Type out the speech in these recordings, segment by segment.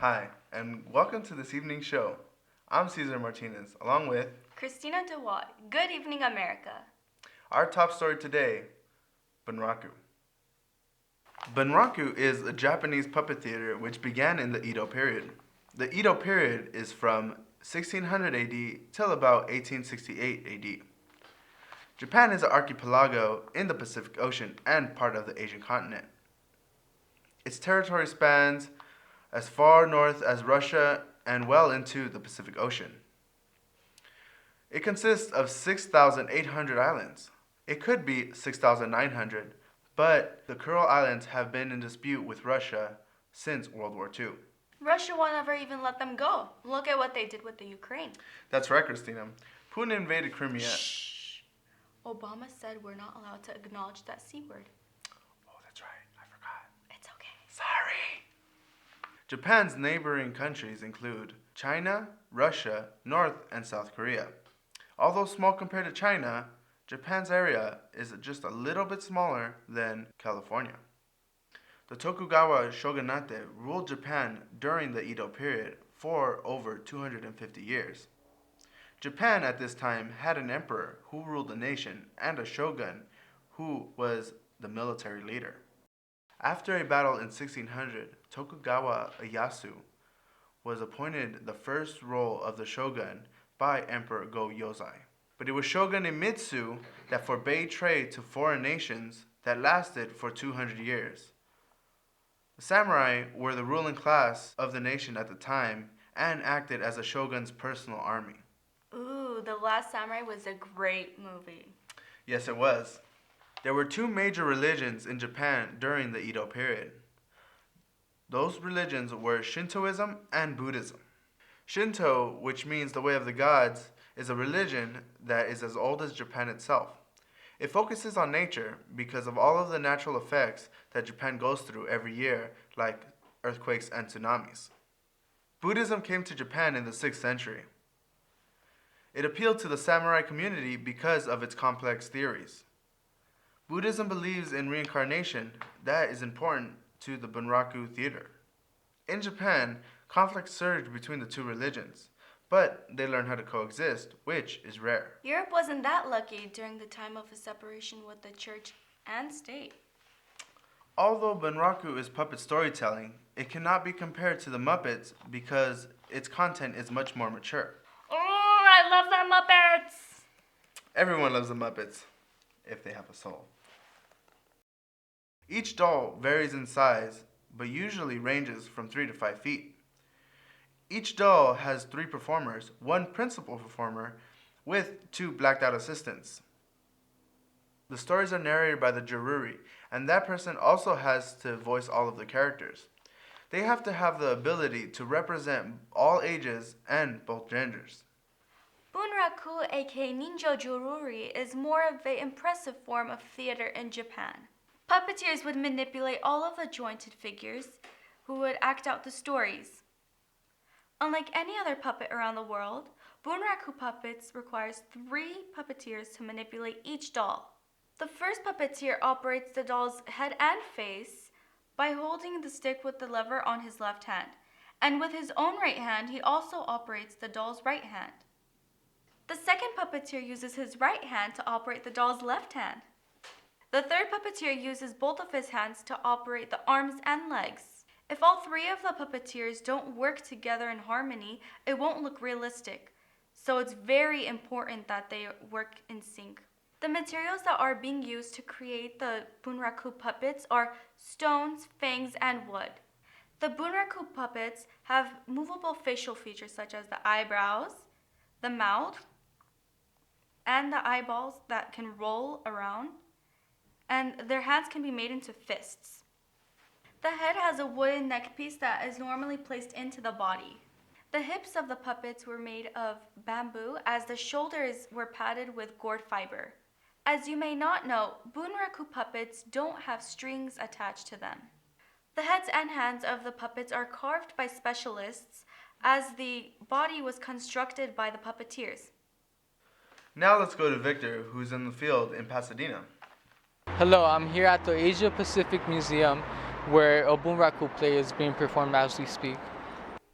Hi, and welcome to this evening's show. I'm Cesar Martinez, along with Christina DeWatt. Good evening, America. our top story today, Bunraku. Bunraku is a Japanese puppet theater which began in the Edo period. The Edo period is from 1600 AD till about 1868 AD. Japan is an archipelago in the Pacific Ocean and part of the Asian continent. Its territory spans as far north as Russia and well into the Pacific Ocean. It consists of 6,800 islands. It could be 6,900, but the Kuril Islands have been in dispute with Russia since World War II. Russia won't ever even let them go. Look at what they did with the Ukraine. That's right, Christina. Putin invaded Crimea. Shh. Obama said we're not allowed to acknowledge that C word. Oh, that's right. I forgot. It's okay. Sorry. Japan's neighboring countries include China, Russia, North and South Korea. Although small compared to China, Japan's area is just a little bit smaller than California. The Tokugawa shogunate ruled Japan during the Edo period for over 250 years. Japan at this time had an emperor who ruled the nation and a shogun who was the military leader. After a battle in 1600, Tokugawa Ieyasu was appointed the first role of the shogun by Emperor Go-Yozai. But it was Shogun Iemitsu that forbade trade to foreign nations that lasted for 200 years. The samurai were the ruling class of the nation at the time and acted as a shogun's personal army. Ooh, The Last Samurai was a great movie. Yes, it was. There were two major religions in Japan during the Edo period. Those religions were Shintoism and Buddhism. Shinto, which means the way of the gods, is a religion that is as old as Japan itself. It focuses on nature because of all of the natural effects that Japan goes through every year, like earthquakes and tsunamis. Buddhism came to Japan in the 6th century. It appealed to the samurai community because of its complex theories. Buddhism believes in reincarnation that is important to the Bunraku Theater. In Japan, conflict surged between the two religions, but they learned how to coexist, which is rare. Europe wasn't that lucky during the time of a separation with the church and state. Although Bunraku is puppet storytelling, it cannot be compared to the Muppets because its content is much more mature. Oh, I love the Muppets! Everyone loves the Muppets, if they have a soul. Each doll varies in size, but usually ranges from 3 to 5 feet. Each doll has 3 performers, 1 principal performer, with 2 blacked out assistants. The stories are narrated by the jururi, and that person also has to voice all of the characters. They have to have the ability to represent all ages and both genders. Bunraku, aka Ninja Jururi, is more of an impressive form of theater in Japan. Puppeteers would manipulate all of the jointed figures who would act out the stories. Unlike any other puppet around the world, Bunraku puppets requires 3 puppeteers to manipulate each doll. The first puppeteer operates the doll's head and face by holding the stick with the lever on his left hand, and with his own right hand, he also operates the doll's right hand. The second puppeteer uses his right hand to operate the doll's left hand. The third puppeteer uses both of his hands to operate the arms and legs. If all 3 of the puppeteers don't work together in harmony, it won't look realistic. So it's very important that they work in sync. The materials that are being used to create the Bunraku puppets are stones, fangs, and wood. The Bunraku puppets have movable facial features such as the eyebrows, the mouth, and the eyeballs that can roll around, and their hands can be made into fists. The head has a wooden neck piece that is normally placed into the body. The hips of the puppets were made of bamboo, as the shoulders were padded with gourd fiber. As you may not know, Bunraku puppets don't have strings attached to them. The heads and hands of the puppets are carved by specialists, as the body was constructed by the puppeteers. Now let's go to Victor, who's in the field in Pasadena. Hello, I'm here at the Asia Pacific Museum where a Bunraku play is being performed as we speak.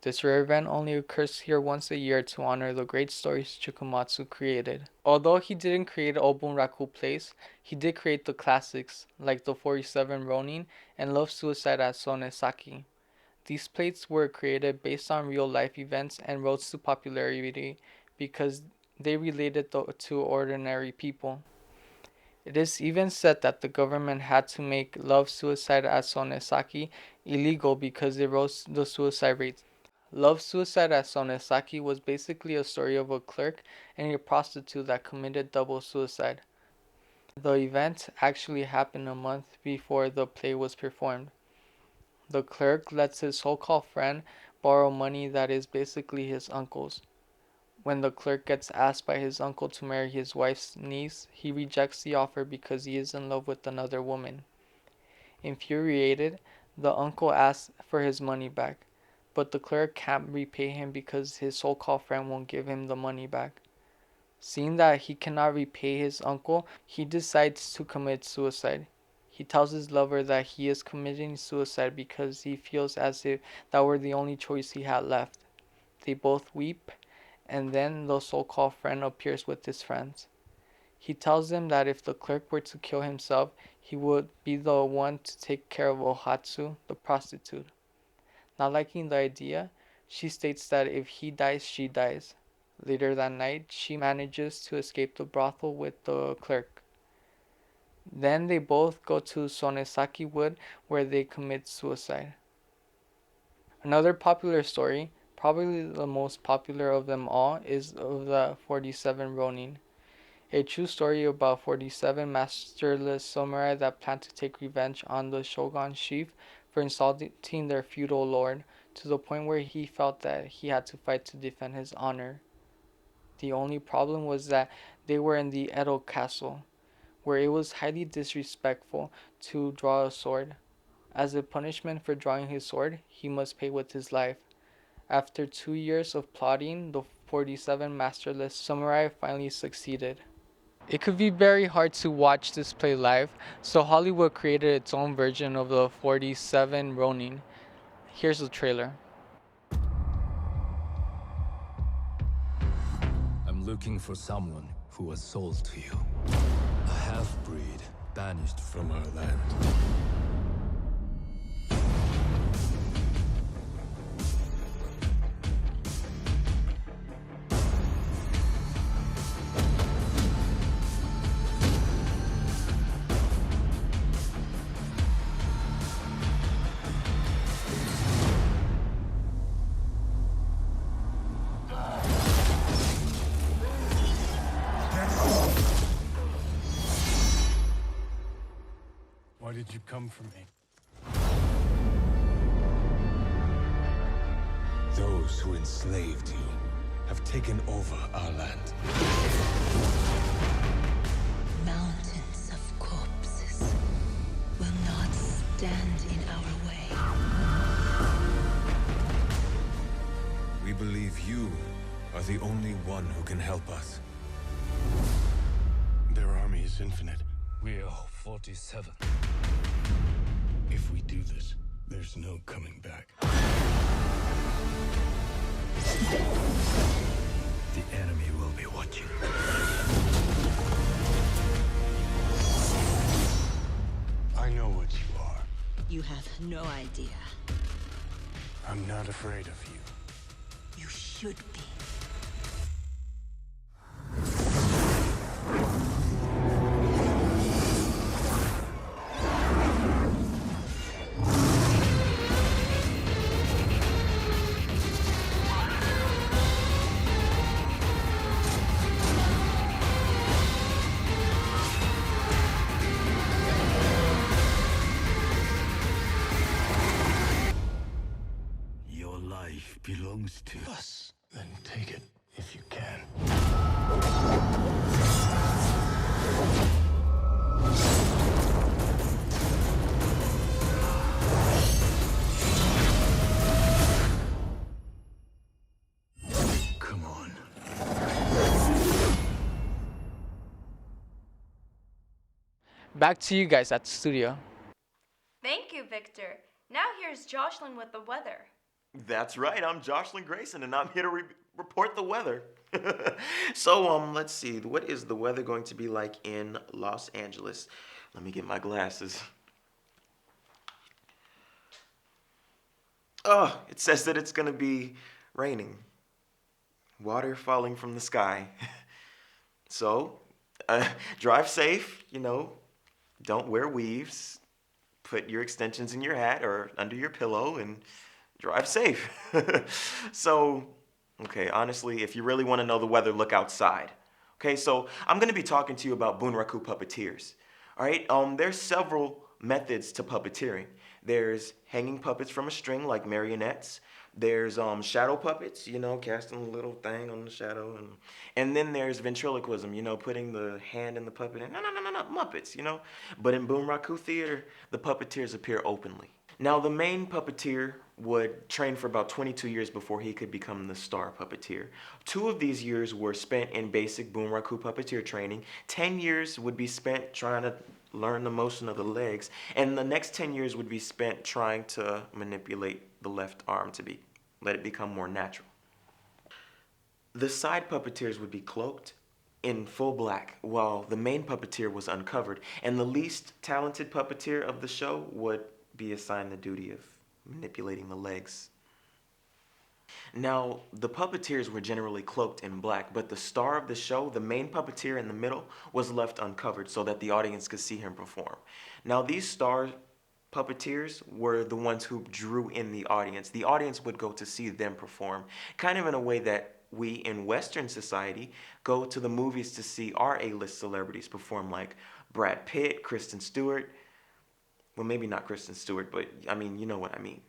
This rare event only occurs here once a year to honor the great stories Chikumatsu created. Although he didn't create Bunraku Place, he did create the classics like the 47 Ronin and Love Suicide at Sonesaki. These plates were created based on real life events and rose to popularity because they related to ordinary people. It is even said that the government had to make Love Suicide at Sonesaki illegal because it rose the suicide rate. Love Suicide at Sonesaki was basically a story of a clerk and a prostitute that committed double suicide. The event actually happened a month before the play was performed. The clerk lets his so-called friend borrow money that is basically his uncle's. When the clerk gets asked by his uncle to marry his wife's niece, he rejects the offer because he is in love with another woman. Infuriated, the uncle asks for his money back, but the clerk can't repay him because his so-called friend won't give him the money back. Seeing that he cannot repay his uncle, he decides to commit suicide. He tells his lover that he is committing suicide because he feels as if that were the only choice he had left. They both weep, and then the so-called friend appears with his friends. He tells them that if the clerk were to kill himself, he would be the one to take care of Ohatsu, the prostitute. Not liking the idea, she states that if he dies, she dies. Later that night, she manages to escape the brothel with the clerk. Then they both go to Sonesaki Wood where they commit suicide. Another popular story, probably the most popular of them all, is of the 47 Ronin. A true story about 47 masterless samurai that plan to take revenge on the shogun's chief for insulting their feudal lord to the point where he felt that he had to fight to defend his honor. The only problem was that they were in the Edo castle, where it was highly disrespectful to draw a sword. As a punishment for drawing his sword, he must pay with his life. After 2 years of plotting, the 47 masterless samurai finally succeeded. It could be very hard to watch this play live, so Hollywood created its own version of the 47 Ronin. Here's the trailer. I'm looking for someone who was sold to you. A half-breed banished from our land. Why did you come for me? Those who enslaved you have taken over our land. Mountains of corpses will not stand in our way. We believe you are the only one who can help us. Their army is infinite. We are 47. If we do this, there's no coming back. The enemy will be watching. I know what you are. You have no idea. I'm not afraid of you. You should be. Your life belongs to us. Then take it if you can. Come on. Back to you guys at the studio. Thank you, Victor. Now here's Jocelyn with the weather. That's right, I'm Jocelyn Grayson, and I'm here to report the weather. So, let's see. What is the weather going to be like in Los Angeles? Let me get my glasses. Oh, it says that it's going to be raining. Water falling from the sky. So, drive safe, don't wear weaves. Put your extensions in your hat or under your pillow and drive safe. So, okay, honestly, if you really want to know the weather, look outside. Okay, so I'm going to be talking to you about Bunraku puppeteers. All right, there's several methods to puppeteering. There's hanging puppets from a string like marionettes. There's shadow puppets, casting a little thing on the shadow. And then there's ventriloquism, putting the hand in the puppet. And no, Muppets, But in Bunraku Theater, the puppeteers appear openly. Now, the main puppeteer would train for about 22 years before he could become the star puppeteer. 2 of these years were spent in basic Bunraku puppeteer training. 10 years would be spent trying to learn the motion of the legs, and the next 10 years would be spent trying to manipulate the left arm to let it become more natural. The side puppeteers would be cloaked in full black, while the main puppeteer was uncovered, and the least talented puppeteer of the show would be assigned the duty of manipulating the legs. Now, the puppeteers were generally cloaked in black, but the star of the show, the main puppeteer in the middle, was left uncovered so that the audience could see him perform. Now, these star puppeteers were the ones who drew in the audience. The audience would go to see them perform, kind of in a way that we in Western society go to the movies to see our A-list celebrities perform, like Brad Pitt, Kristen Stewart. Well, maybe not Kristen Stewart, but you know what I mean.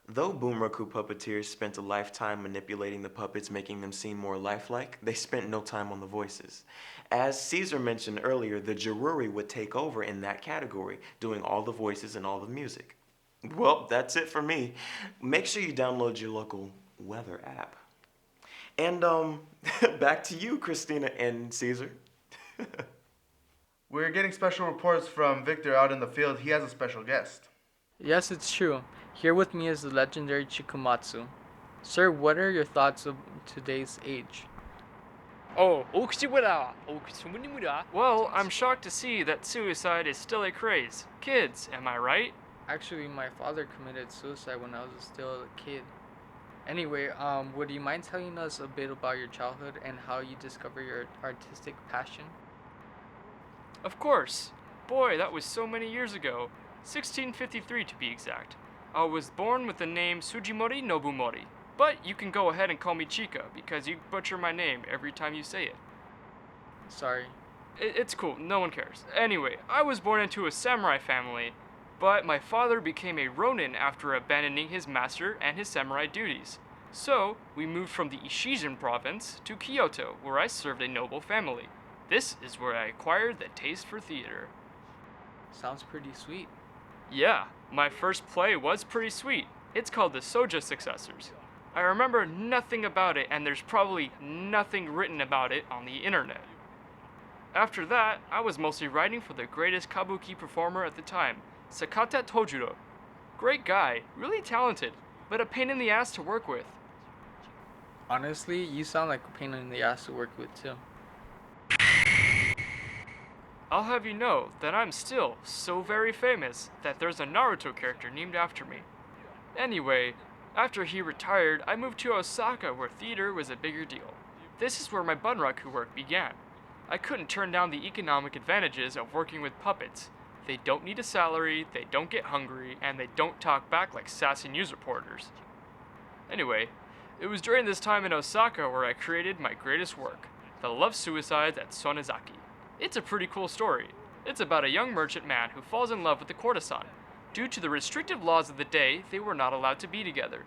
Though Bunraku puppeteers spent a lifetime manipulating the puppets, making them seem more lifelike, they spent no time on the voices. As Caesar mentioned earlier, the Jururi would take over in that category, doing all the voices and all the music. Well, that's it for me. Make sure you download your local weather app. And back to you, Christina and Caesar. We're getting special reports from Victor out in the field. He has a special guest. Yes, it's true. Here with me is the legendary Chikumatsu. Sir, what are your thoughts of today's age? Well, I'm shocked to see that suicide is still a craze. Kids, am I right? Actually, my father committed suicide when I was still a kid. Anyway, would you mind telling us a bit about your childhood and how you discovered your artistic passion? Of course. Boy, that was so many years ago. 1653 to be exact. I was born with the name Sujimori Nobumori, but you can go ahead and call me Chika because you butcher my name every time you say it. Sorry. It's cool, no one cares. Anyway, I was born into a samurai family, but my father became a ronin after abandoning his master and his samurai duties. So, we moved from the Ishijin province to Kyoto, where I served a noble family. This is where I acquired the taste for theater. Sounds pretty sweet. Yeah, my first play was pretty sweet. It's called The Soja Successors. I remember nothing about it, and there's probably nothing written about it on the internet. After that, I was mostly writing for the greatest kabuki performer at the time, Sakata Tojuro. Great guy, really talented, but a pain in the ass to work with. Honestly, you sound like a pain in the ass to work with too. I'll have you know that I'm still so very famous that there's a Naruto character named after me. Anyway, after he retired, I moved to Osaka where theater was a bigger deal. This is where my Bunraku work began. I couldn't turn down the economic advantages of working with puppets. They don't need a salary, they don't get hungry, and they don't talk back like sassy news reporters. Anyway, it was during this time in Osaka where I created my greatest work, The Love Suicides at Sonezaki. It's a pretty cool story. It's about a young merchant man who falls in love with a courtesan. Due to the restrictive laws of the day, they were not allowed to be together.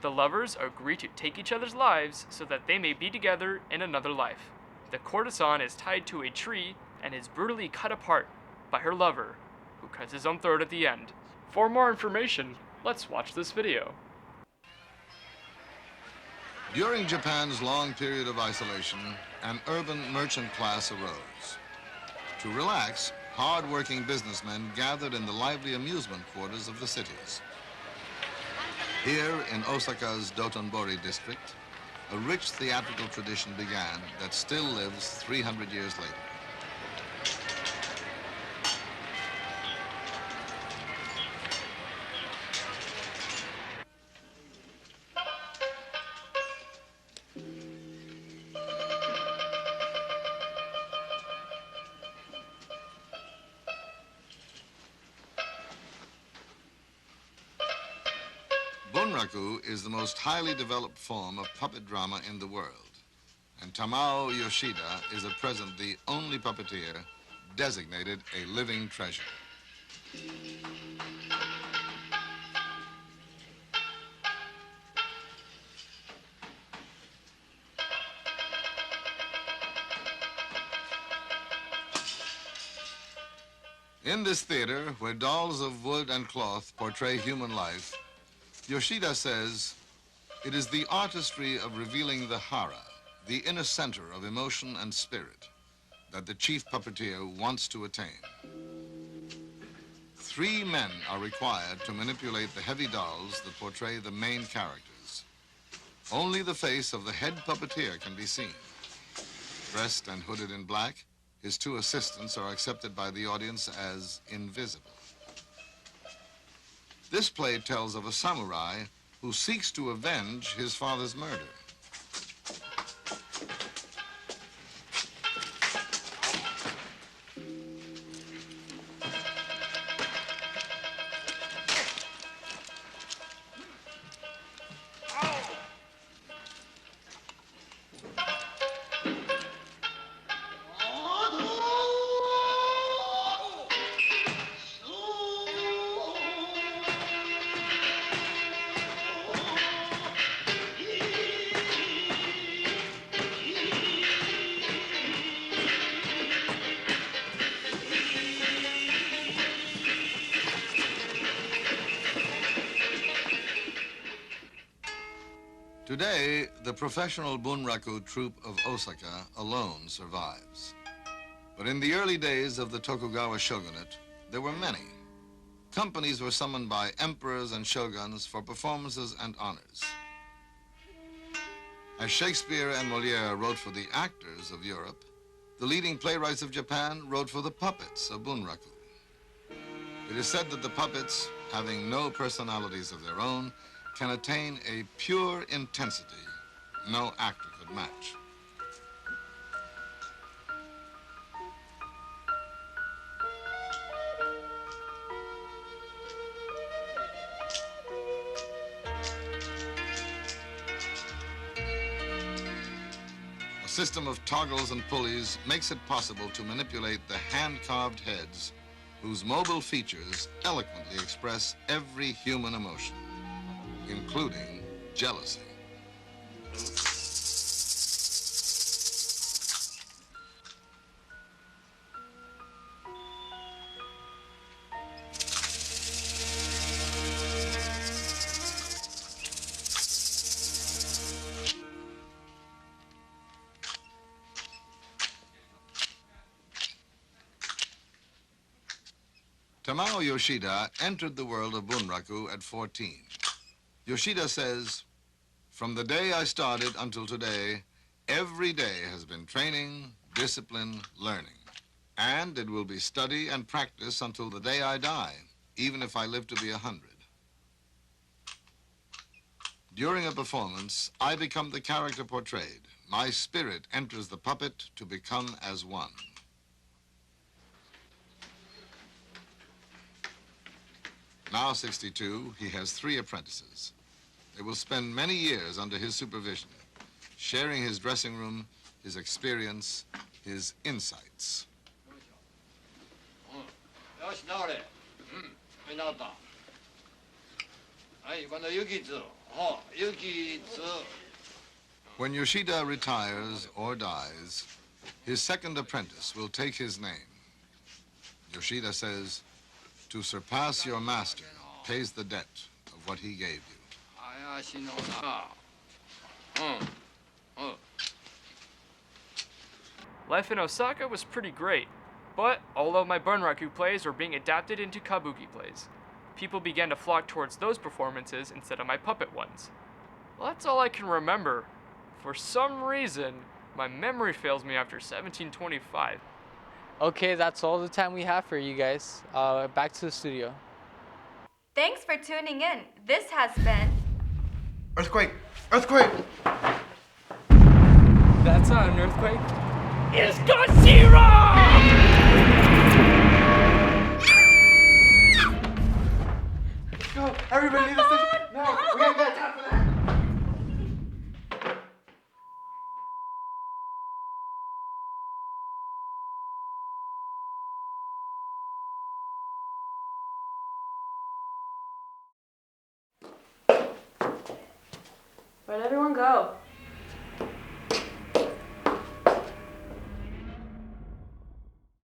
The lovers agree to take each other's lives so that they may be together in another life. The courtesan is tied to a tree and is brutally cut apart by her lover, who cuts his own throat at the end. For more information, let's watch this video. During Japan's long period of isolation, an urban merchant class arose. To relax, hard-working businessmen gathered in the lively amusement quarters of the cities. Here in Osaka's Dotonbori district, a rich theatrical tradition began that still lives 300 years later. Bunraku is the most highly developed form of puppet drama in the world, and Tamao Yoshida is at present the only puppeteer designated a living treasure. In this theater, where dolls of wood and cloth portray human life, Yoshida says, it is the artistry of revealing the hara, the inner center of emotion and spirit, that the chief puppeteer wants to attain. 3 men are required to manipulate the heavy dolls that portray the main characters. Only the face of the head puppeteer can be seen. Dressed and hooded in black, his 2 assistants are accepted by the audience as invisible. This play tells of a samurai who seeks to avenge his father's murder. Today, the professional Bunraku troupe of Osaka alone survives. But in the early days of the Tokugawa shogunate, there were many. Companies were summoned by emperors and shoguns for performances and honors. As Shakespeare and Molière wrote for the actors of Europe, the leading playwrights of Japan wrote for the puppets of Bunraku. It is said that the puppets, having no personalities of their own, can attain a pure intensity no actor could match. A system of toggles and pulleys makes it possible to manipulate the hand-carved heads whose mobile features eloquently express every human emotion, including jealousy. Tamao Yoshida entered the world of Bunraku at 14. Yoshida says, from the day I started until today, every day has been training, discipline, learning. And it will be study and practice until the day I die, even if I live to be 100. During a performance, I become the character portrayed. My spirit enters the puppet to become as one. Now 62, he has 3 apprentices. They will spend many years under his supervision, sharing his dressing room, his experience, his insights. When Yoshida retires or dies, his second apprentice will take his name. Yoshida says, to surpass your master pays the debt of what he gave you. Life in Osaka was pretty great, but all of my Bunraku plays were being adapted into kabuki plays. people began to flock towards those performances instead of my puppet ones. Well, that's all I can remember. For some reason, my memory fails me after 1725. Okay, that's all the time we have for you guys. Back to the studio. Thanks for tuning in. This has been Earthquake! Earthquake! That's not an earthquake. It's Godzilla! Go! Everybody leave the station! No! We ain't got time for that! Where'd everyone go?